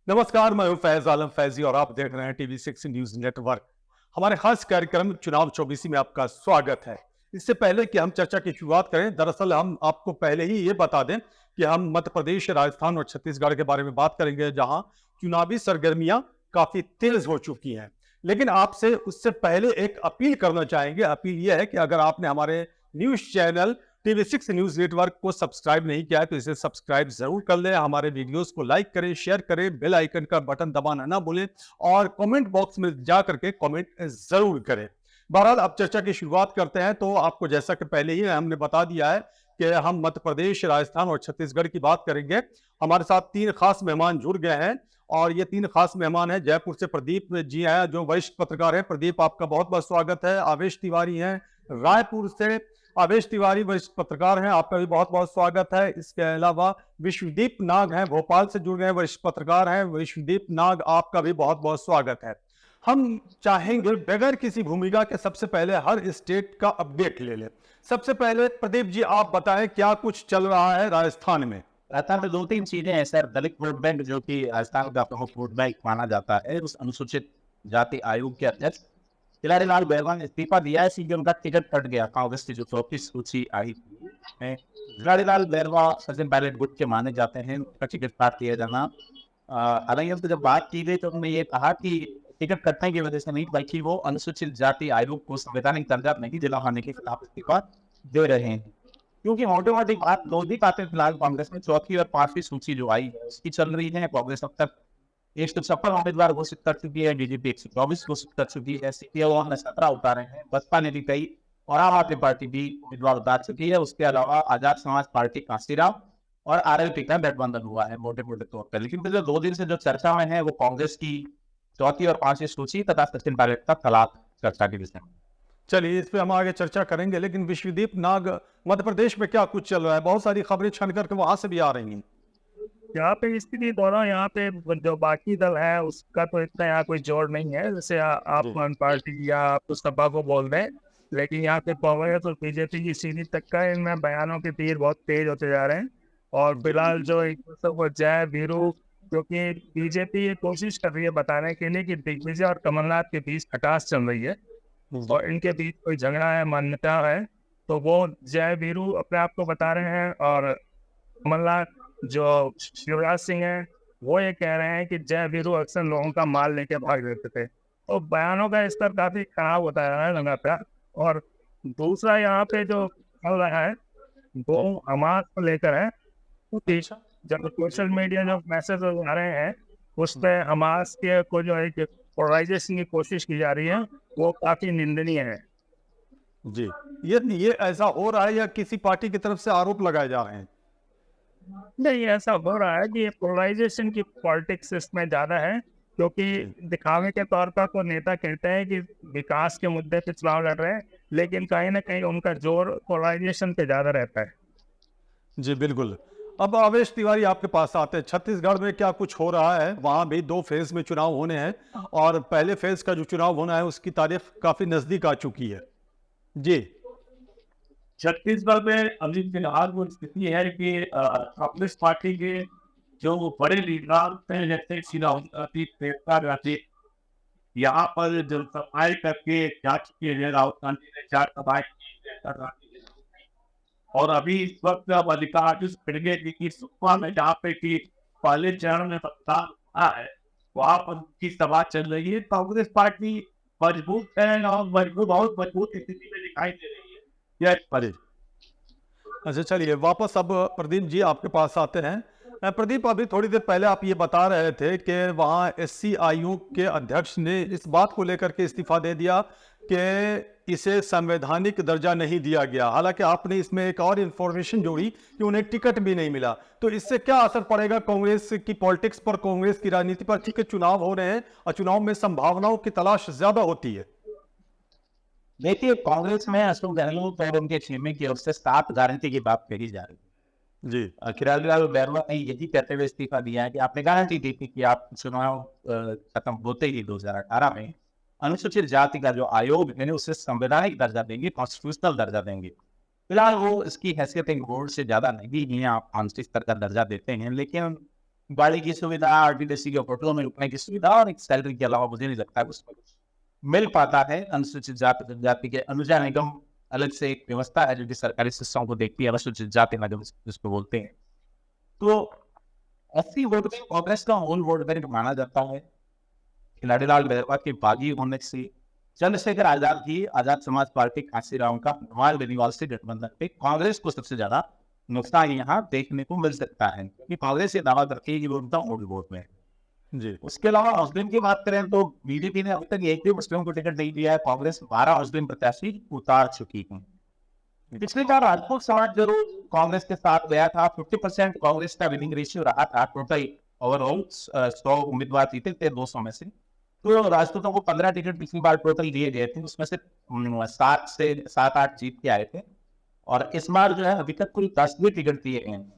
नमस्कार, मैं हूं फैज आलम फैजी और आप देख रहे हैं टीवी 6 न्यूज नेटवर्क। हमारे खास कार्यक्रम चुनाव 24 में आपका स्वागत है। इससे पहले कि हम चर्चा की शुरुआत करें, दरअसल हम आपको पहले ही ये बता दें कि हम मध्य प्रदेश, राजस्थान और छत्तीसगढ़ के बारे में बात करेंगे, जहां चुनावी सरगर्मियां काफी तेज हो चुकी हैं। लेकिन आपसे उससे पहले एक अपील करना चाहेंगे। अपील यह है कि अगर आपने हमारे news channel TV 6 news network को सब्सक्राइब नहीं किया है तो इसे सब्सक्राइब जरूर कर लें। हमारे वीडियोस को लाइक करें, शेयर करें, बेल आइकन का बटन दबाना ना भूलें और कमेंट बॉक्स में जा करके कमेंट जरूर करें। बहरहाल अब चर्चा की शुरुआत करते हैं। तो आपको जैसा कि पहले ही हमने बता दिया है कि हम मध्य प्रदेश, राजस्थान और छत्तीसगढ़ की बात करेंगे। हमारे साथ तीन खास मेहमान जुड़ गए हैं और ये तीन खास मेहमान हैं। जयपुर से प्रदीप जी हैं, जो वरिष्ठ पत्रकार हैं। प्रदीप, आपका बहुत बहुत स्वागत है। आवेश तिवारी हैं रायपुर से। आवेश तिवारी वरिष्ठ पत्रकार हैं, आपका भी बहुत बहुत स्वागत है। इसके अलावा विश्वदीप नाग हैं, भोपाल से जुड़ गए हैं, वरिष्ठ पत्रकार हैं। विश्वदीप नाग, आपका भी बहुत बहुत स्वागत है। हम चाहेंगे बगैर किसी भूमिका के सबसे पहले हर स्टेट का अपडेट ले लें। सबसे पहले प्रदीप जी, आप बताएं क्या कुछ चल रहा है राजस्थान में। राजस्थान में दो तीन चीजें हैं सर। दलित वोट बैंक, जो कि राजस्थान का प्रमुख वोट बैंक माना जाता है, उस अनुसूचित जाति आयोग के अध्यक्ष खिलाड़ी लाल बैरवा ने इस्तीफा दिया है क्योंकि उनका टिकट कट गया। कांग्रेस की जो 34 सूची आई थी, खिलाड़ी लाल बैरवा सचिन पायलट गुट के माने जाते हैं, उनका टिकट काट दिया जाना। हालांकि उनसे जब बात की गई तो उन्होंने ये कहा कि टिकट कटने की वजह से नहीं, बल्कि वो अनुसूचित जाति आयोग को संवैधानिक दर्जा नहीं दिलाने के खिलाफ इस्तीफा दे रहे हैं। क्योंकि मोटे मोटी बात दो ही बातें फिलहाल कांग्रेस में चौथी और पांचवी सूची जो आई है उसकी चल रही है। कांग्रेस अब तक 156 उम्मीदवार घोषित कर चुकी है, बीजेपी 124 घोषित कर चुकी है, सीपीआई ने 17 उतारे हैं, बसपा ने भी कई और आम आदमी पार्टी भी उम्मीदवार उतार चुकी है। उसके अलावा आजाद समाज पार्टी कांसीराम और आरएलपी का गठबंधन हुआ है मोटे मोटे तौर पर। लेकिन पिछले 2 दिन से जो चर्चा में है वो कांग्रेस की चौथी और पांचवी सूची तथा सचिन पायलट का तलाक चर्चा के विषय में। चलिए, इस पे हम आगे चर्चा करेंगे, लेकिन विश्वदीप नाग, मध्य प्रदेश में क्या कुछ चल रहा है? बहुत सारी खबरें छन करके वहां से भी आ रही हैं। यहाँ पे स्थिति दोनों, यहाँ पे जो बाकी दल है उसका तो इतना यहाँ कोई जोर नहीं है। जैसे आप पार्टी या आप तो सपा को बोल रहे हैं, लेकिन यहाँ पे कांग्रेस और बीजेपी की सीढ़ी तक का इनमें बयानों के तीर बहुत तेज होते जा रहे हैं। और फिलहाल जो एक वो जय वीरू, क्योंकि बीजेपी ये कोशिश कर रही है बताने के लिए कि दिग्विजय और कमलनाथ के बीच खटास चल रही है और इनके बीच कोई झगड़ा है, मान्यता है, तो वो जय वीरू अपने आप को बता रहे हैं और कमलनाथ जो शिवराज सिंह है वो ये कह रहे हैं कि जय वीरू अक्सर लोगों का माल लेके भाग देते थे। और बयानों का स्तर काफी खराब होता जा रहा है लगातार। और दूसरा यहाँ पे जो चल रहा है वो हमास को लेकर है, क्योंकि जब सोशल मीडिया जो मैसेज आ रहे हैं उस पर हमास के को जो एक पोलराइजेशन की कोशिश की जा रही है वो काफी निंदनीय है। जी, ये ऐसा हो रहा है या किसी पार्टी की तरफ से आरोप लगाए जा रहे हैं? नहीं, ऐसा हो रहा है कि पोलराइजेशन की पॉलिटिक्स इसमें ज्यादा है, क्योंकि दिखावे के तौर पर तो नेता कहते हैं कि विकास के मुद्दे पे चुनाव लड़ रहे हैं, लेकिन कहीं ना कहीं उनका जोर पोलराइजेशन पे ज्यादा रहता है। जी बिल्कुल। अब आवेश तिवारी, आपके पास आते हैं। छत्तीसगढ़ में क्या कुछ हो रहा है? वहां भी 2 फेज में चुनाव होने हैं और पहले फेज का जो चुनाव होना है उसकी तारीख काफी नजदीक आ चुकी है। जी। छत्तीसगढ़ में अभी फिलहाल वो स्थिति है कि कांग्रेस पार्टी के जो बड़े लीडर हैं, जैसे प्रियंका गांधी, यहाँ पर जनसभाएं करके जा चुके हैं। राहुल गांधी ने 4 सभाएं की, प्रियंका गांधी ने। और अभी इस वक्त मल्लिकार्जुन खड़गे जी की सुकमा में, जहाँ पे कि पहले चरण में मतदान हुआ है, वहां पर उनकी सभा चल रही है। कांग्रेस पार्टी मजबूत है और बहुत मजबूत स्थिति में दिखाई दे रही है। अच्छा, चलिए वापस अब प्रदीप जी आपके पास आते हैं। प्रदीप, अभी थोड़ी देर पहले आप ये बता रहे थे कि वहाँ एससी आयोग के अध्यक्ष ने इस बात को लेकर के इस्तीफा दे दिया कि इसे संवैधानिक दर्जा नहीं दिया गया। हालांकि आपने इसमें एक और इंफॉर्मेशन जोड़ी कि उन्हें टिकट भी नहीं मिला। तो इससे क्या असर पड़ेगा कांग्रेस की पॉलिटिक्स पर, कांग्रेस की राजनीति पर? क्योंकि चुनाव हो रहे हैं और चुनाव में संभावनाओं की तलाश ज्यादा होती है। देखिए, कांग्रेस में अशोक गहलोत और उनके खेमे की ओर से 7 गारंटी की बात कही जा रही है। जी। खिलाड़ी लाल बैरवा ने यही कहते हुए इस्तीफा दिया है कि आपने गारंटी दी थी कि आप चुनाव खत्म होते ही 2018 में अनुसूचित जाति का जो आयोग है उसे संवैधानिक दर्जा देंगे, कॉन्स्टिट्यूशनल दर्जा देंगे। फिलहाल वो इसकी हैसियत एक बोर्ड से ज्यादा नहीं है, आप आंतरिक स्तर का दर्जा देते हैं, लेकिन गाड़ी की सुविधा, आरटीसी के होटलों में रुकने की सुविधा और एक सैलरी के अलावा मुझे नहीं लगता कि उसमें कुछ मिल पाता है। अनुसूचित जाति जनजाति के अनुजा निगम अलग से एक व्यवस्था है जो कि सरकारी शिक्षाओं को देखती है, अनुसूचित जाति निगम जिसको बोलते हैं। तो अस्सी वोट में कांग्रेस का होल वोट बैंक माना जाता है। खिलाड़ीलाल मेहरवा के बागी होने से चंद्रशेखर आजाद की आजाद समाज पार्टी कांशीराम का भगवान बेनीवाल से गठबंधन पे कांग्रेस को सबसे ज्यादा नुकसान यहाँ देखने को मिल सकता है, क्योंकि कांग्रेस ये दावा करती है कि वो उनका होल वोट में है। जी उसके अलावा मुस्लिम की बात करें तो बीजेपी ने अब तक एक भी मुस्लिम को टिकट नहीं दिया है। कांग्रेस 12 मुस्लिम प्रत्याशी उतार चुकी है। पिछली बार राजपूत समाज जरूर कांग्रेस के साथ गया था। 50% कांग्रेस का विनिंग रेशियो रहा था। टोटल ओवरऑल 100 उम्मीदवार जीते थे 200 में से। तो राजपूतों को 15 टिकट पिछली बार टोटल दिए गए थे, उसमें से 7 से 7-8 जीत के आए थे। और इस बार जो है अभी तक कुल 10 भी टिकट दिए गए हैं।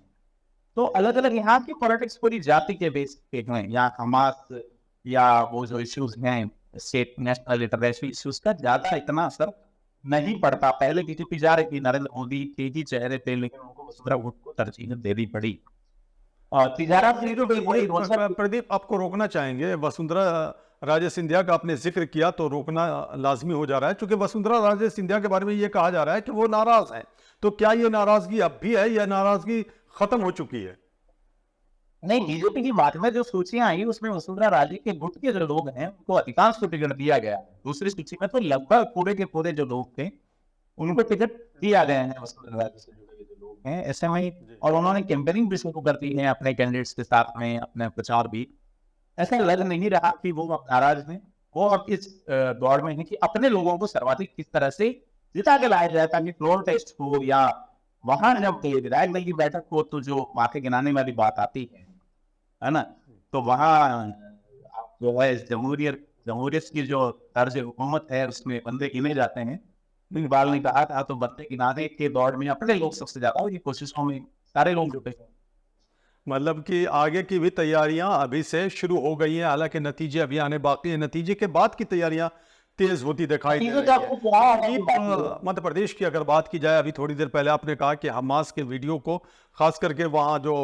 तो अलग अलग यहाँ की पॉलिटिक्स पूरी जाति के बेस पे हैं। यहाँ हमास या वो जो इश्यूज हैं स्टेट नेशनल इंटरनेशनल इश्यूज का ज्यादा इतना असर नहीं पड़ता। पहले बीजेपी जा रही थी, नरेंद्र मोदी के ही चेहरे थे, लेकिन उनको वसुंधरा वोट को तरजीह देनी पड़ी। और तिजारत प्रदीप, आपको रोकना चाहेंगे। वसुंधरा राजे सिंधिया का आपने जिक्र किया तो रोकना लाजमी हो जा रहा है, क्योंकि वसुंधरा राजे सिंधिया के बारे में ये कहा जा रहा है कि वो नाराज हैं। तो क्या ये नाराजगी अब भी है या नाराजगी खत्म हो चुकी है? नहीं, बीजेपी की बात में जो सूचियां आई उसमें वसुंधरा राजे के गुट के जो लोग हैं उनको अधिकांश को टिकट दिया गया। दूसरी सूची में तो लगभग पूरे के पूरे जो लोग थे उनको टिकट दिया गया है। वसुंधरा राजे से जुड़े जो लोग हैं ऐसे में, और उन्होंने कैंपेनिंग भी शुरू कर दी है अपने कैंडिडेट्स के साथ में, अपने प्रचार भी। ऐसा लग नहीं रहा कि वो नाराज हैं। वो अब इस दौड़ में है कि अपने लोगों को सर्वाधिक किस तरह से जिता के लाया जाए, ताकि फ्लोर टेस्ट हो या वहां जब विधायक दल की बैठक हो तो जो माथे गिनाने वाली बात आती है ना, तो वहां जो है जमहूरियत की जो तर्ज हुकूमत है उसमें बंदे गिने जाते हैं। इकबाल ने कहा था तो बंदे गिनाने के दौड़ में अपने लोग सबसे ज्यादा ये कोशिशों में सारे लोग जुटे हैं। मतलब कि आगे की भी तैयारियां अभी से शुरू हो गई हैं, हालांकि नतीजे अभी आने बाकी है। नतीजे के बाद की तैयारियां तेज होती दिखाई दे रही है। मध्य प्रदेश की अगर बात की जाए, अभी थोड़ी देर पहले आपने कहा कि हमास के वीडियो को, खास करके वहाँ जो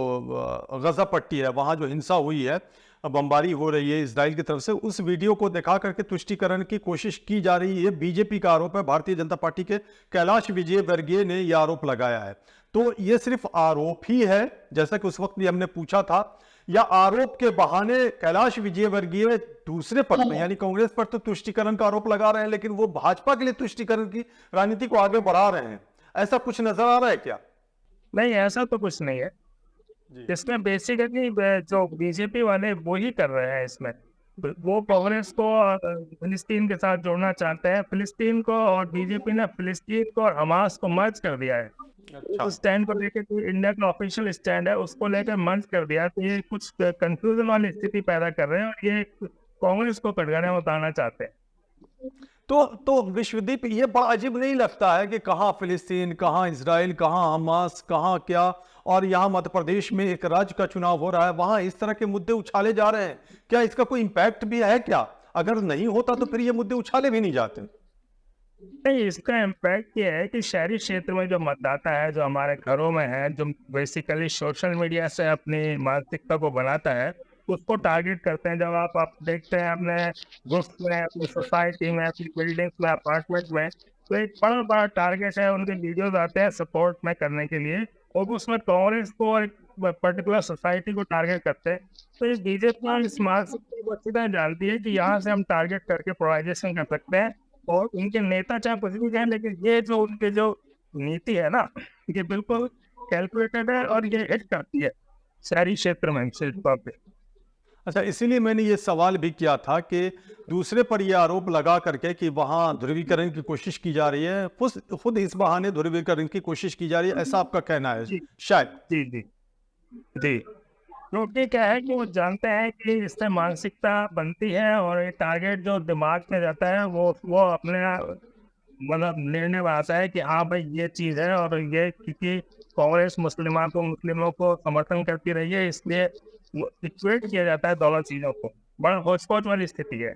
गजा पट्टी है वहाँ जो हिंसा हुई है, बमबारी हो रही है इजराइल की तरफ से, उस वीडियो को दिखा करके तुष्टिकरण की कोशिश की जा रही है। बीजेपी का आरोप है। भारतीय जनता पार्टी के कैलाश विजयवर्गीय ने यह आरोप लगाया है। तो ये सिर्फ आरोप ही है, जैसा कि उस वक्त भी हमने पूछा था, या आरोप के बहाने कैलाश विजयवर्गीय दूसरे पक्ष में यानी कांग्रेस पर तो तुष्टिकरण का आरोप लगा रहे हैं, लेकिन वो भाजपा के लिए तुष्टिकरण की राजनीति को आगे बढ़ा रहे हैं? ऐसा कुछ नजर आ रहा है क्या? नहीं, ऐसा तो कुछ नहीं है। इसमें बेसिकली जो बीजेपी वाले वो ही कर रहे हैं। इसमें वो कांग्रेस को फिलिस्तीन के साथ जोड़ना चाहते हैं। फिलिस्तीन को और बीजेपी ने फिलिस्तीन को और हमास को मर्ज कर दिया है। उस स्टैंड को लेकर जो इंडिया का ऑफिशियल स्टैंड है उसको लेकर मर्ज कर दिया। तो ये कुछ कंफ्यूजन वाली स्थिति पैदा कर रहे हैं और ये कांग्रेस को कटघरे में उतारना चाहते हैं। तो विश्वदीप, ये बड़ा अजीब नहीं लगता है कि कहाँ फिलिस्तीन, कहाँ इजराइल, कहाँ हमास, कहाँ क्या, और यहाँ मध्य प्रदेश में एक राज्य का चुनाव हो रहा है, वहाँ इस तरह के मुद्दे उछाले जा रहे हैं? क्या इसका कोई इम्पैक्ट भी है क्या? अगर नहीं होता तो फिर ये मुद्दे उछाले भी नहीं जाते। नहीं, इसका इम्पैक्ट ये है कि शहरी क्षेत्र में जो मतदाता है, जो हमारे घरों में है, जो बेसिकली सोशल मीडिया से अपनी मानसिकता को बनाता है, उसको टारगेट करते हैं। जब आप देखते हैं अपने ग्रुप में, अपनी सोसाइटी में, अपनी बिल्डिंग्स में, अपार्टमेंट में, तो एक बड़ा टारगेट है। उनके वीडियोज आते हैं सपोर्ट में करने के लिए, और उसमें कांग्रेस को और एक पर्टिकुलर सोसाइटी को टारगेट करते हैं। तो ये बीजेपी इस मानसिकता को अच्छी तरह जानती है कि यहाँ से हम टारगेट करके पोलराइजेशन कर सकते हैं, और उनके नेता चाहे कुछ भी कहें, लेकिन ये जो उनके जो नीति है ना, ये बिल्कुल कैलकुलेटेड है और ये हिट करती है शहरी क्षेत्र में विशेष तौर पे। अच्छा, इसीलिए मैंने ये सवाल भी किया था कि दूसरे पर यह आरोप लगा करके कि वहाँ ध्रुवीकरण की कोशिश की जा रही है, खुद इस बहाने ध्रुवीकरण की कोशिश की जा रही है, ऐसा आपका कहना है? शायद जी, क्योंकि क्या है कि वो जानते हैं कि इससे मानसिकता बनती है और ये टारगेट जो दिमाग में जाता है वो अपने मतलब निर्णय बनाता है कि हाँ भाई ये चीज़ है, और ये क्योंकि कांग्रेस मुस्लिमों को समर्थन करती रही है, इसलिए इक्वेट किया जाता है दोनों चीज़ों को। बड़ा होचपोच वाली स्थिति है।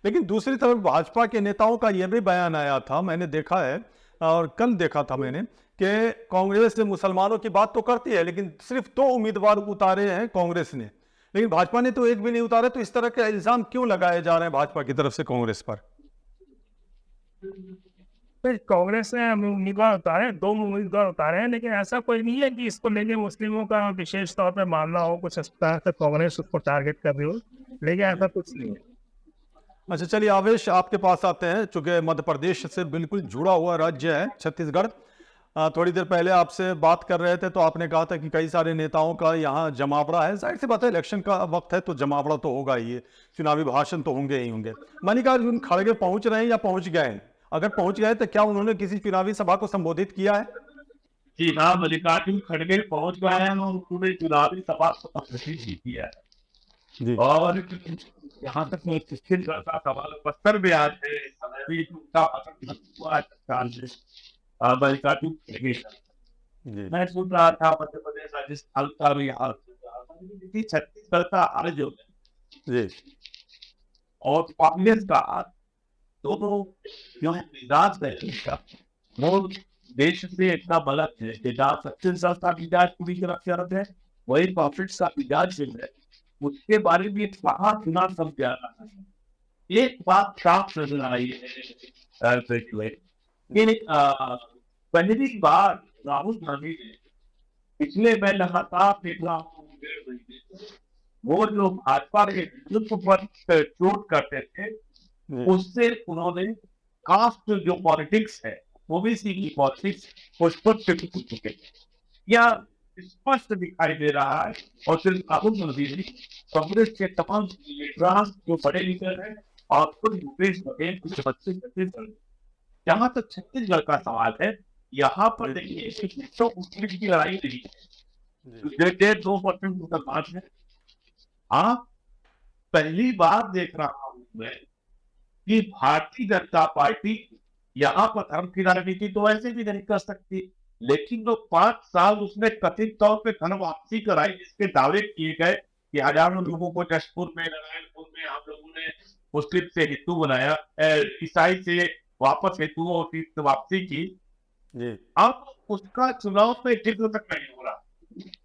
लेकिन दूसरी तरफ भाजपा के नेताओं का यह भी बयान आया था, मैंने देखा है और कल देखा था मैंने, कि कांग्रेस मुसलमानों की बात तो करती है, लेकिन सिर्फ 2 उम्मीदवार उतारे हैं कांग्रेस ने, लेकिन भाजपा ने तो एक भी नहीं उतारे। तो इस तरह के इल्जाम क्यों लगाए जा रहे हैं भाजपा की तरफ से कांग्रेस पर? फिर कांग्रेस ने उम्मीदवार उतारे, 2 उम्मीदवार उतारे हैं, लेकिन ऐसा कोई नहीं है कि इसको लेके मुस्लिमों का विशेष तौर पे मामला हो, कुछ इस तरह से कांग्रेस उसको टारगेट कर रही हो, लेकिन ऐसा कुछ नहीं है। अच्छा, चलिए आवेश, आपके पास आते हैं। चूंकि मध्य प्रदेश से बिल्कुल जुड़ा हुआ राज्य है छत्तीसगढ़, थोड़ी देर पहले आपसे बात कर रहे थे तो आपने कहा था कि कई सारे नेताओं का यहाँ जमावड़ा है। जाहिर सी बात है, इलेक्शन का वक्त है तो जमावड़ा तो होगा ही, चुनावी भाषण तो होंगे ही होंगे। मल्लिकार्जुन खड़गे पहुंच रहे हैं या पहुंच गए हैं? अगर पहुंच गए तो क्या उन्होंने किसी चुनावी सभा को संबोधित किया है? जी हाँ, मल्लिकार्जुन खड़गे पहुंच गए हैं और उन्होंने चुनावी सभा को संबोधित भी किया है। जी। और यहाँ तक मैं छत्तीसगढ़ का सवाल बस्तर में आज है, समय भी उनका असर हुआ है मल्लिकार्जुन खड़गे का। जी। मैं सुन रहा था मध्य प्रदेश राजस्थान का भी हाल, छत्तीसगढ़ का हाल जो है जी। और कांग्रेस का हाल, दोनों जो है मिजाज है इसका, वो देश से इतना बलक है कि जहाँ छत्तीसगढ़ का मिजाज पूरी तरह से अलग है, वही कांग्रेस का मिजाज जो है उसके बारे में कहा सुना सब जा रहा है। एक बात साफ नजर आई है कि पहली बार राहुल गांधी ने, पिछले मैं लगातार देख रहा हूँ, वो जो भाजपा के नेतृत्व पर चोट करते थे, उससे उन्होंने कास्ट जो पॉलिटिक्स है, ओबीसी की पॉलिटिक्स, उस पर शिफ्ट हो चुके, या स्पष्ट दिखाई दे रहा है। और सिर्फ राहुल गांधी ने, कांग्रेस के तमाम जो बड़े लीडर हैं और खुद भूपेश बघेल कुछ बच्चे छत्तीसगढ़, जहां तक छत्तीसगढ़ का सवाल है, यहाँ पर देखिए तो मुस्लिम की लड़ाई नहीं है, 1.5-2% मुसलमान है। आप पहली बार देख रहा हूं मैं कि भारतीय जनता पार्टी यहाँ पर धर्म की राजनीति तो ऐसे भी नहीं कर सकती, लेकिन जो 5 साल उसने कथित तौर पे धन वापसी कराई, जिसके दावे किए गए कि हजारों लोगों को जशपुर में, नारायणपुर में हम लोगों ने मुस्लिम से हिंदू बनाया, ईसाई से वापस हिंदुओं की वापसी की, अब उसका चुनाव में जिक्र तक नहीं हो रहा,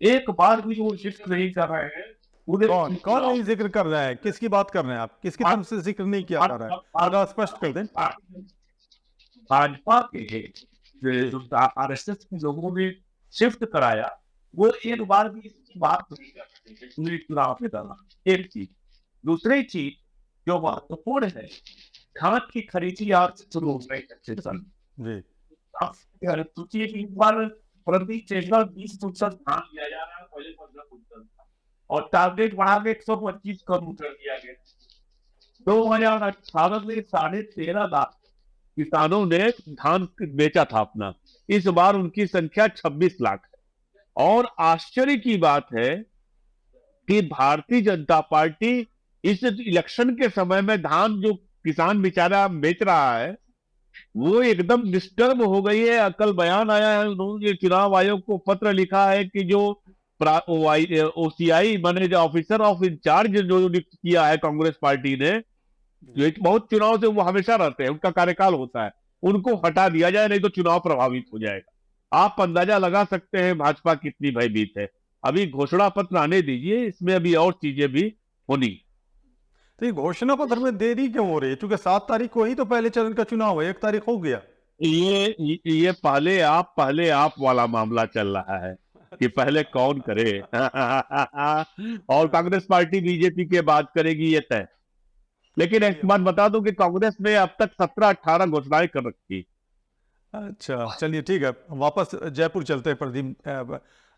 एक बार भी वो जिक्र नहीं कर रहे हैं। कौन नहीं जिक्र कर रहा है? किसकी बात कर रहे हैं आप? किसकी तरफ से जिक्र नहीं किया जा रहा है? थोड़ा स्पष्ट कर दें। भाजपा के जो आरएसएस के लोगों ने शिफ्ट कराया, वो एक बार भी इसकी बात नहीं कर रहे चुनाव के दौरान। एक चीज, दूसरी चीज जो महत्वपूर्ण है, धान की खरीदी आज से शुरू हो गई है। सोचिए कि एक बार प्रति चेकल 20% धान दिया जा रहा है, पहले 15% था, और टारगेट बढ़ा के 125 करोड़ कर दिया गया। 2018 में 13.5 लाख किसानों ने धान बेचा था अपना, इस बार उनकी संख्या 26 लाख है। और आश्चर्य की बात है कि भारतीय जनता पार्टी इस इलेक्शन के समय में धान जो किसान बेचारा बेच रहा है, वो एकदम डिस्टर्ब हो गई है। कल बयान आया है, उन्होंने चुनाव आयोग को पत्र लिखा है कि जो OCI manager officer of incharge जो नियुक्त किया है कांग्रेस पार्टी ने, जो बहुत चुनाव से वो हमेशा रहते हैं, उनका कार्यकाल होता है, उनको हटा दिया जाए, नहीं तो चुनाव प्रभावित हो जाएगा। आप अंदाजा लगा सकते हैं भाजपा कितनी भयभीत है। अभी घोषणा पत्र आने दीजिए, इसमें अभी और चीजें भी होनी। तो ये घोषणा पत्र में देरी क्यों हो रही है? क्योंकि 7 तारीख को ही तो पहले चरण का चुनाव है, 1 तारीख हो गया। ये पहले आप वाला मामला चल रहा है कि पहले कौन करे और कांग्रेस पार्टी बीजेपी के बात करेगी, ये तय। लेकिन एक बात बता दूं कि कांग्रेस ने अब तक 17-18 घोषणाएं कर रखी। अच्छा, चलिए ठीक है, वापस जयपुर चलते हैं।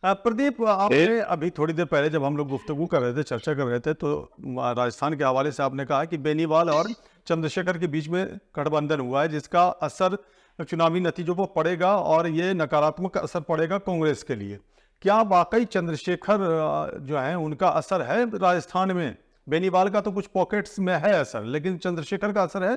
प्रदीप, आपने अभी थोड़ी देर पहले जब हम लोग गुफ्तगू कर रहे थे, चर्चा कर रहे थे, तो राजस्थान के हवाले से आपने कहा कि बेनीवाल और चंद्रशेखर के बीच में गठबंधन हुआ है, जिसका असर चुनावी नतीजों पर पड़ेगा और ये नकारात्मक असर पड़ेगा कांग्रेस के लिए। क्या वाकई चंद्रशेखर जो है उनका असर है राजस्थान में? बेनीवाल का तो कुछ पॉकेट्स में है असर, लेकिन चंद्रशेखर का असर है?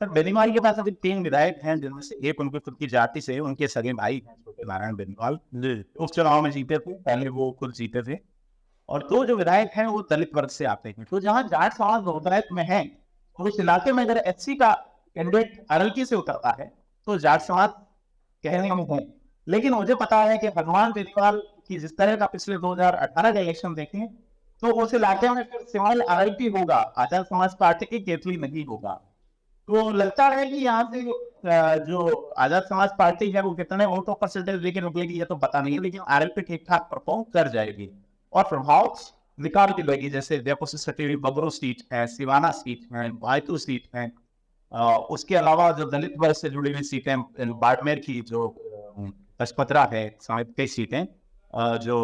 सर, बेनीवाल के पास अभी 3 विधायक हैं, जिनमें से एक उनकी खुद की जाति से, उनके सगे भाई हैं छोटे नारायण बेनीवाल जी, उस चुनाव में जीते थे, पहले वो खुद जीते थे। और 2 जो विधायक हैं वो दलित वर्ग से आते हैं। तो जहाँ जाट समाज बहुतायत में है, उस इलाके में अगर एचसी का कैंडिडेट आरएलके से उतरता है तो जाट समाज कहने में है, लेकिन मुझे पता है कि हनुमान बेनीवाल की जिस तरह का पिछले 2018 का इलेक्शन देखें तो उस इलाके में फिर सिवाल आरएलपी होगा, आजाद समाज पार्टी की केतली नहीं होगा। तो लगता है कि यहाँ से जो आजाद समाज पार्टी है वो कितने वोटों परसेंटेज लेके निकलेगी ये तो पता नहीं है, लेकिन आरएलपी ठीक ठाक परफॉर्म कर जाएगी और प्रभाव निकाल के लगेगी। जैसे जयपुर से सटी हुई बबरू सीट है, सिवाना सीट है, भाईतू सीट है, उसके अलावा जो दलित वर्ग से जुड़ी हुई सीटें बाड़मेर की जो पचपत्रा है समेत कई सीटें जो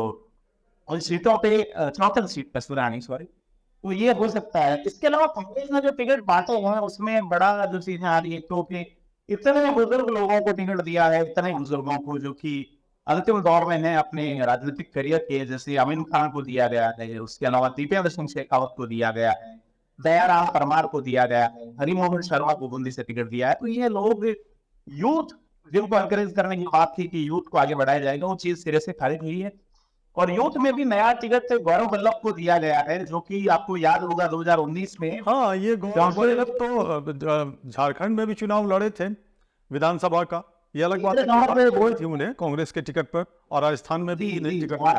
उन सीटों पे 74 सीट पचपरानी सॉरी, तो ये हो सकता है। इसके अलावा कांग्रेस ने जो टिकट बांटे हैं उसमें बड़ा जो चीजें आ रही है तो कि इतने बुजुर्ग लोगों को टिकट दिया है, इतने बुजुर्गों को जो कि अंतिम दौर में है अपने राजनीतिक करियर के, जैसे अमीन खान को दिया गया है, उसके अलावा दीपेंद्र सिंह शेखावत को दिया गया है, दयाराम परमार को दिया गया है, हरिमोहन शर्मा को बूंदी से टिकट दिया है। तो ये लोग यूथ जिनको एनकरेज करने की बात थी कि यूथ को आगे बढ़ाया जाएगा, वो चीज सिरे से खारिज हुई है। और यूथ में भी नया टिकट गौरव वल्लभ को दिया गया है, जो कि आपको याद होगा 2019 में हाँ, ये गौरव वल्लभ तो झारखंड में भी चुनाव लड़े थे विधानसभा का, ये अलग बात है, वोट थी उन्हें कांग्रेस के टिकट पर, और राजस्थान में भी टिकट मिला।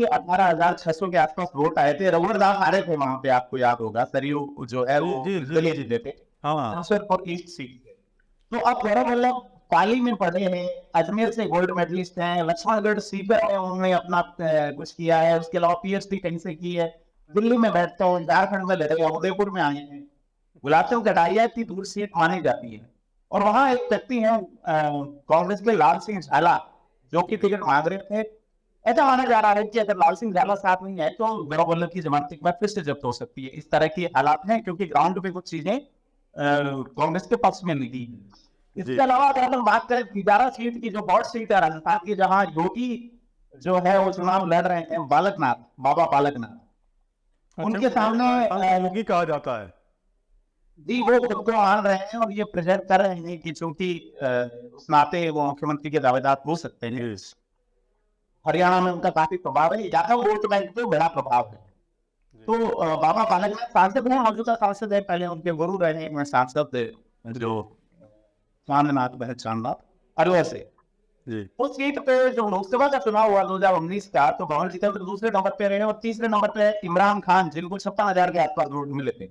18,600 के आसपास वोट आए थे, रघुवरदास आ रहे थे वहां पे, आपको याद होगा, सरयू जो है वो जीते थे। हाँ, तो अब गौरव वल्लभ पाली में पढ़े हैं, अजमेर से गोल्ड मेडलिस्ट हैं, लक्ष्मणगढ़ सीकर में उन्होंने अपना कुछ किया है, उसके अलावा पीएचडी कहीं से की है, दिल्ली में बैठते हो, झारखंड में लड़े, उदयपुर में आए हैं, गुलाब सिंह कटारिया इतनी दूर सीट मानी जाती है। और वहां एक व्यक्ति है कांग्रेस के लाल सिंह झाला जो कि टिकट मांग रहे थे। ऐसा माना जा रहा है कि अगर लाल सिंह झाला साथ नहीं है तो गौरव वल्लभ की जमानत एक बार फिर से जब्त हो सकती है। इस तरह की हालात हैं क्योंकि ग्राउंड पे कुछ चीजें कांग्रेस के पक्ष में नहीं है। इसके अलावा अगर हम बात करें तिजारा सीट की, जो बॉर्ड सीट है राजस्थान की, जहां योगी जो है वो चुनाव लड़ रहे हैं, बालकनाथ, बाबा बालकनाथ, उनके सामने योगी कहा जाता है जी, वो खुद को मान रहे हैं और ये प्रेजेंट कर रहे हैं कि चूंकि उस नाते वो मुख्यमंत्री के दावेदार हो सकते हैं। हरियाणा में उनका काफी प्रभाव है, ज्यादा वोट बैंक पे बड़ा प्रभाव है। तो बाबा बालकनाथ सांसद है, मौजूदा सांसद है, पहले उनके गुरु रहे हैं सांसद जो चांदनाथ चांदनाथ अलवर से। उस सीट पे जो लोकसभा का चुनाव हुआ 2019 का, तो भवन जी दूसरे नंबर पे रहे और तीसरे नंबर पे इमरान खान, जिनको 56,000 के आसपास वोट मिले थे।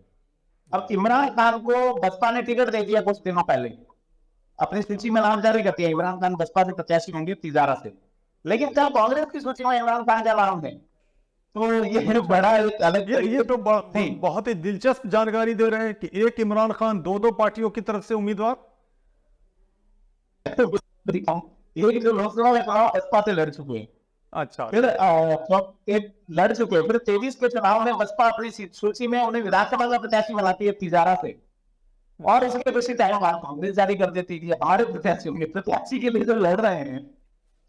अब इमरान खान को बसपा ने टिकट दे दिया कुछ दिनों पहले, अपनी सूची में नाम जारी करती है, इमरान खान बसपा से प्रत्याशी होंगे तिजारा से, लेकिन जब कांग्रेस की सूची में इमरान खान का नाम है तो ये बड़ा अलग, ये तो बहुत ही दिलचस्प जानकारी दे रहे हैं कि एक इमरान खान दो पार्टियों की तरफ से उम्मीदवार। एक जो लोकसभा में बसपा से लड़ चुके हैं, अच्छा, फिर एक लड़ चुके हैं, फिर 23 के चुनाव में बसपा अपनी सूची में उन्हें विधानसभा का प्रत्याशी बनाती है तिजारा से, और उसके दूसरी टाइम कांग्रेस जारी कर देती है हमारे प्रत्याशी होंगे। प्रत्याशी के लिए जो लड़ रहे हैं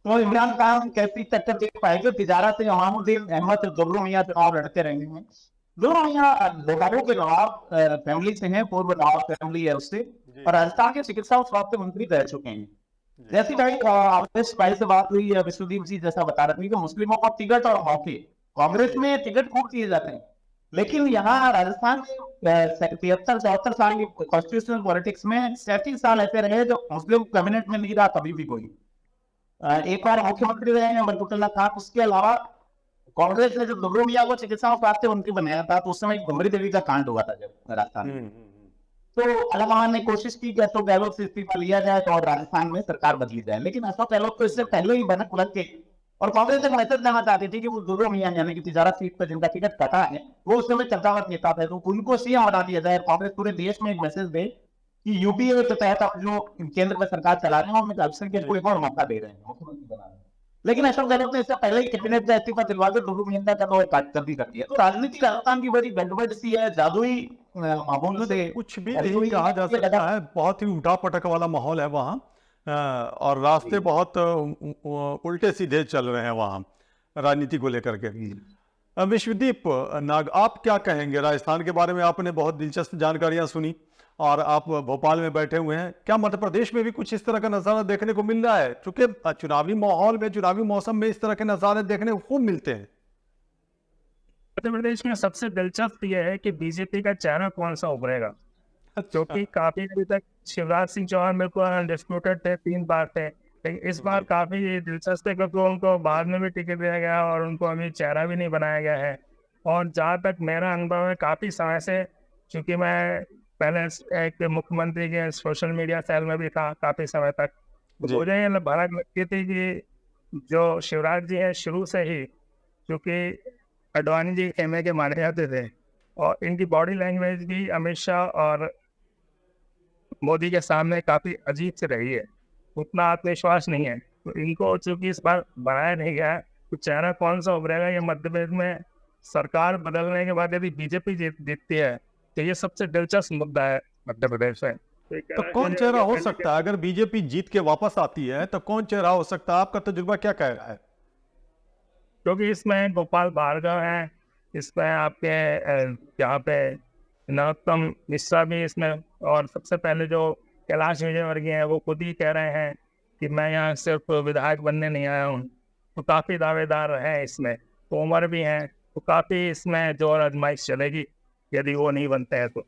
तो इमरान खान कैसी टक्कर दे पाएंगे तिजारा से? इमामुद्दीन अहमद दोनों मियां चुनाव लड़ते रहेंगे हैं, दोनों मियां लोकारों के नवाब फैमिली से हैं, पूर्व नवाब फैमिली है उससे, और राजस्थान के चिकित्सा और स्वास्थ्य मंत्री रह चुके हैं। जैसी भाई से बात हुई, विश्वदीप जी जैसा बता रहे थे कि मुस्लिमों को टिकट और मौके कांग्रेस में टिकट खूब दिए जाते हैं, लेकिन यहाँ राजस्थान में 73-74 साल की कॉन्स्टिट्यूशनल पॉलिटिक्स में 37 साल ऐसे रहे जो मुस्लिम कैबिनेट में नहीं रहा कभी भी कोई। एक बार मुख्यमंत्री रहे हैं बरकतुल्लाह खान, उसके अलावा कांग्रेस ने जब दुर्गो मियां को चिकित्सा और स्वास्थ्य मंत्री बनाया था तो उस समय घुमरी देवी का कांड हुआ था जब राजस्थान में, तो अलाहाबाद ने कोशिश की कि अशोक गहलोत से इस्तीफा लिया जाए तो और राजस्थान में सरकार बदली जाए, लेकिन अशोक गहलोत तो इससे पहले ही भनक उलट के, और कांग्रेस एक मैसेज देना चाहती थी कि वो दुर्गो मियां यानी कि तिजारा सीट पर जिनका टिकट कटा है वो उस समय चर्चावत नेता थे, तो उनको सीएम बना दिया जाए। कांग्रेस पूरे देश में एक मैसेज दे कि यूपीए के तहत आप जो केंद्र में सरकार चला रहे हैं उनमें अल्पसंख्यक को एक और मौका दे रहे हैं मुख्यमंत्री बना रहे हैं, लेकिन अशोक गहलोत ने इससे पहले ही कैबिनेट का इस्तीफा दिलवा कर दुर्गो मियां का कर दिया। तो राजनीति राजस्थान की बड़ी गड़बड़ सी है, जादुई माहौल से कुछ भी नहीं कहा जा सकता है, बहुत ही उठा पटक वाला माहौल है वहाँ, और रास्ते बहुत उल्टे सीधे चल रहे हैं वहाँ राजनीति को लेकर के। विश्वदीप नाग, आप क्या कहेंगे राजस्थान के बारे में? आपने बहुत दिलचस्प जानकारियां सुनी और आप भोपाल में बैठे हुए हैं, क्या मध्य प्रदेश में भी कुछ इस तरह का नजारा देखने को मिल रहा है? क्योंकि चुनावी माहौल में, चुनावी मौसम में इस तरह के नजारे देखने को खूब मिलते हैं। मध्य प्रदेश में सबसे दिलचस्प यह है कि बीजेपी का चेहरा कौन सा उभरेगा। क्योंकि काफी अभी तक शिवराज सिंह चौहान मेरे को अनडिस्प्यूटेड थे 3 बार थे, लेकिन इस बार काफी दिलचस्प है क्योंकि उनको बाद में भी टिकट दिया गया और उनको अभी चेहरा भी नहीं बनाया गया है। और जहाँ तक मेरा अनुभव है काफी समय से, क्योंकि मैं पहले एक मुख्यमंत्री के सोशल मीडिया सेल में भी था काफी समय तक, जी। मुझे ये भनक लगती थी कि जो शिवराज जी है शुरू से ही, क्योंकि अडवाणी जी खेमे के माने जाते थे और इनकी बॉडी लैंग्वेज भी अमित शाह और मोदी के सामने काफी अजीब से रही है, उतना आत्मविश्वास नहीं है। तो इनको चूंकि इस बार बनाया नहीं गया है, तो चेहरा कौन सा उभरेगा ये मध्य प्रदेश में सरकार बदलने के बाद यदि बीजेपी जीतती है तो ये सबसे दिलचस्प मुद्दा है मध्य प्रदेश में। तो कौन चेहरा हो सकता है अगर बीजेपी जीत के वापस आती है, तो कौन चेहरा हो सकता है? आपका तजुर्बा क्या कह रहा है? क्योंकि इसमें गोपाल भार्गव है, इसमें आपके यहाँ पे नरोत्तम मिश्रा भी इसमें, और सबसे पहले जो कैलाश विजयवर्गीय है वो खुद ही कह रहे हैं कि मैं यहाँ सिर्फ विधायक बनने नहीं आया हूँ। तो काफ़ी दावेदार हैं इसमें, तोमर भी हैं, तो काफ़ी इसमें जोर आजमाइश चलेगी यदि वो नहीं बनते हैं तो।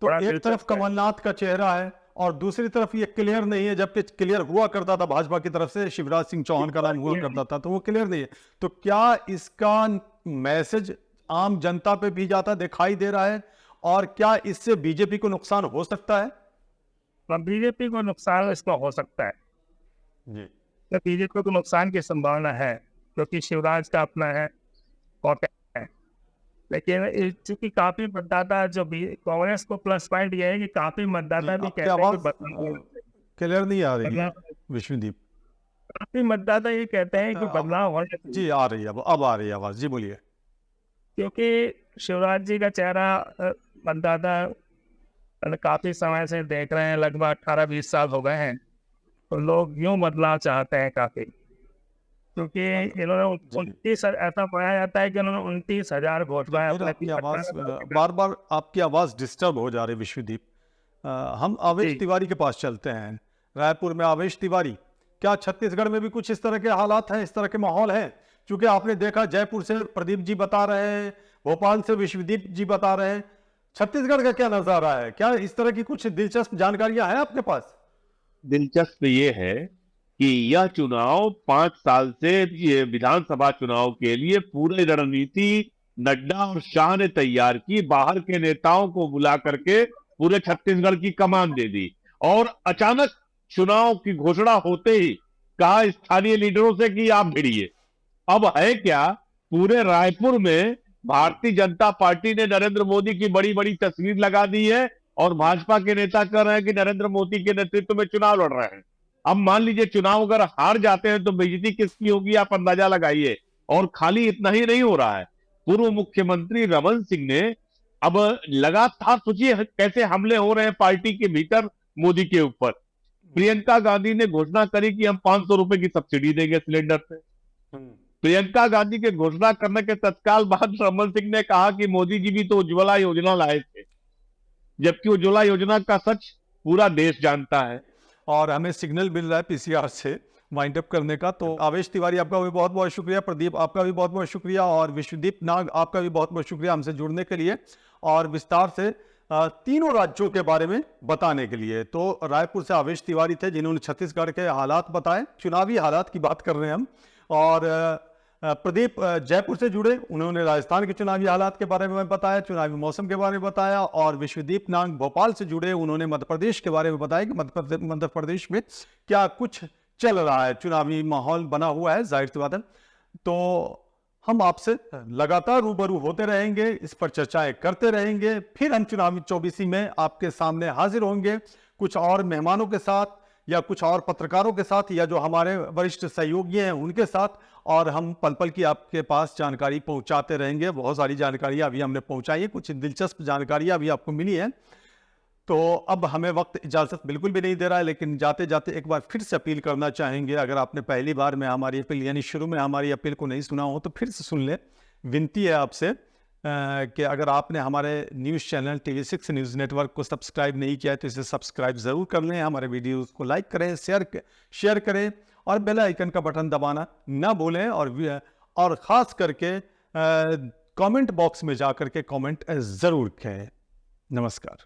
तो बड़ा एक तरफ दिलचस्प है। कमलनाथ का चेहरा है और दूसरी तरफ ये क्लियर नहीं है, जबकि क्लियर हुआ करता था भाजपा की तरफ से, शिवराज सिंह चौहान का नाम हुआ करता था, तो वो क्लियर नहीं है। तो क्या इसका मैसेज आम जनता पे भी जाता दिखाई दे रहा है और क्या इससे बीजेपी को नुकसान हो सकता है? बीजेपी को नुकसान इसमें हो सकता है, जी। तो बीजेपी को नुकसान की संभावना है क्योंकि शिवराज का अपना है और है। लेकिन चूंकि काफी मतदाता जो कांग्रेस को प्लस पॉइंट ये है कि काफी मतदाता भी आपकी कहते हैं आवाज कि बदलाव, क्लियर नहीं आ रही है बदलाव- विश्वदीप काफी मतदाता ये कहते हैं कि बदलाव होना चाहिए। जी। आ रही है, अब आ रही है आवाज जी, बोलिए। क्योंकि शिवराज जी का चेहरा मतदाता काफी समय से देख रहे हैं, लगभग 18-20 साल हो गए हैं, तो लोग यूं बदलाव चाहते हैं काफी, क्योंकि इन्होंने 29 ऐसा पाया जाता है कि उन्होंने 29,000 वोट पाए फिर अपने आपकी आवाज 18 बार बार आपकी आवाज डिस्टर्ब हो जा रही है विश्वदीप। हम आवेश जी। तिवारी के पास चलते हैं, रायपुर में आवेश तिवारी। क्या छत्तीसगढ़ में भी कुछ इस तरह के हालात हैं, इस तरह के माहौल है? क्योंकि आपने देखा जयपुर से प्रदीप जी बता रहे हैं, भोपाल से विश्वदीप जी बता रहे हैं, छत्तीसगढ़ का क्या नजारा है? क्या इस तरह की कुछ दिलचस्प जानकारियां हैं आपके पास? दिलचस्प ये है कि यह चुनाव 5 साल से ये विधानसभा चुनाव के लिए पूरी रणनीति नड्डा और शाह ने तैयार की, बाहर के नेताओं को बुला करके पूरे छत्तीसगढ़ की कमान दे दी और अचानक चुनाव की घोषणा होते ही कहा स्थानीय लीडरों से कि आप भिड़िए। अब है क्या, पूरे रायपुर में भारतीय जनता पार्टी ने नरेंद्र मोदी की बड़ी बड़ी तस्वीर लगा दी है और भाजपा के नेता कह रहे हैं कि नरेंद्र मोदी के नेतृत्व में चुनाव लड़ रहे हैं। अब मान लीजिए चुनाव अगर हार जाते हैं तो बेइज्जती किसकी होगी, आप अंदाजा लगाइए। और खाली इतना ही नहीं हो रहा है, पूर्व मुख्यमंत्री रमन सिंह ने अब लगातार, सोचिए कैसे हमले हो रहे हैं पार्टी के भीतर मोदी के ऊपर। प्रियंका गांधी ने घोषणा करी कि हम 500 रुपए की सब्सिडी देंगे सिलेंडर पे। प्रियंका गांधी के घोषणा करने के तत्काल बाद रमन सिंह ने कहा कि मोदी जी भी तो उज्ज्वला योजना लाए थे, जबकि उज्ज्वला योजना का सच पूरा देश जानता है। और हमें सिग्नल मिल रहा है पीसीआर से वाइंड अप करने का। तो आवेश तिवारी आपका भी बहुत बहुत शुक्रिया, प्रदीप आपका भी बहुत बहुत शुक्रिया, और विश्वदीप नाग आपका भी बहुत बहुत शुक्रिया हमसे जुड़ने के लिए और विस्तार से तीनों राज्यों के बारे में बताने के लिए। तो रायपुर से आवेश तिवारी थे जिन्होंने छत्तीसगढ़ के हालात बताए, चुनावी हालात की बात कर रहे हैं हम। और प्रदीप जयपुर से जुड़े, उन्होंने राजस्थान के चुनावी हालात के बारे में बताया, चुनावी मौसम के बारे में बताया। और विश्वदीप नाग भोपाल से जुड़े, उन्होंने मध्य प्रदेश के बारे में बताया कि मध्य प्रदेश में क्या कुछ चल रहा है, चुनावी माहौल बना हुआ है, जाहिर सी बात है। तो हम आपसे लगातार रूबरू होते रहेंगे, इस पर चर्चाएं करते रहेंगे। फिर हम चुनावी 24 में आपके सामने हाजिर होंगे कुछ और मेहमानों के साथ, या कुछ और पत्रकारों के साथ, या जो हमारे वरिष्ठ सहयोगी हैं उनके साथ, और हम पल पल की आपके पास जानकारी पहुंचाते रहेंगे। बहुत सारी जानकारियां अभी हमने पहुंचाई है, कुछ दिलचस्प जानकारियां अभी आपको मिली हैं। तो अब हमें वक्त इजाज़त बिल्कुल भी नहीं दे रहा है, लेकिन जाते जाते एक बार फिर से अपील करना चाहेंगे, अगर आपने पहली बार में हमारी अपील यानी शुरू में हमारी अपील को नहीं सुना हो तो फिर से सुन ले। विनती है आपसे कि अगर आपने हमारे news channel TV6 news network को सब्सक्राइब नहीं किया है तो इसे सब्सक्राइब ज़रूर कर लें, हमारे वीडियोज़ को लाइक करें, शेयर करें और बेल आइकन का बटन दबाना ना भूलें। और ख़ास करके कमेंट बॉक्स में जा कर के कमेंट ज़रूर करें। नमस्कार।